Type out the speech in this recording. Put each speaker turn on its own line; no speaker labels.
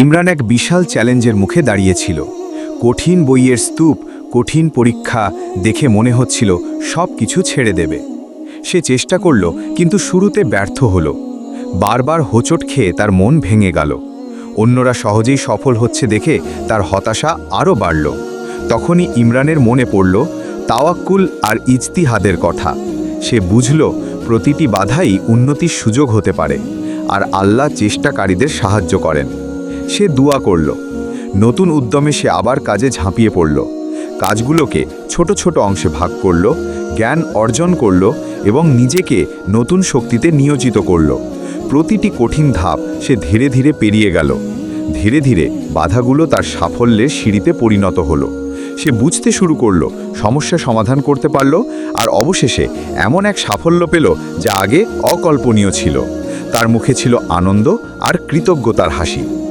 ইমরান এক বিশাল চ্যালেঞ্জের মুখে দাঁড়িয়েছিল। কঠিন বইয়ের স্তূপ, কঠিন পরীক্ষা দেখে মনে হচ্ছিল সব কিছু ছেড়ে দেবে। সে চেষ্টা করল, কিন্তু শুরুতে ব্যর্থ হলো। বারবার হোঁচট খেয়ে তার মন ভেঙে গেল। অন্যরা সহজেই সফল হচ্ছে দেখে তার হতাশা আরও বাড়ল। তখনই ইমরানের মনে পড়ল তাওয়াক্কুল আর ইজতিহাদের কথা। সে বুঝল প্রতিটি বাধাই উন্নতির সুযোগ হতে পারে, আর আল্লাহ চেষ্টাকারীদের সাহায্য করেন। সে দোয়া করল। নতুন উদ্যমে সে আবার কাজে ঝাঁপিয়ে পড়ল। কাজগুলোকে ছোট ছোট অংশে ভাগ করল, জ্ঞান অর্জন করল এবং নিজেকে নতুন শক্তিতে নিয়োজিত করল। প্রতিটি কঠিন ধাপ সে ধীরে ধীরে পেরিয়ে গেল। ধীরে ধীরে বাধাগুলো তার সাফল্যের সিঁড়িতে পরিণত হলো। সে বুঝতে শুরু করল, সমস্যা সমাধান করতে পারল, আর অবশেষে এমন এক সাফল্য পেল যা আগে অকল্পনীয় ছিল। তার মুখে ছিল আনন্দ আর কৃতজ্ঞতার হাসি।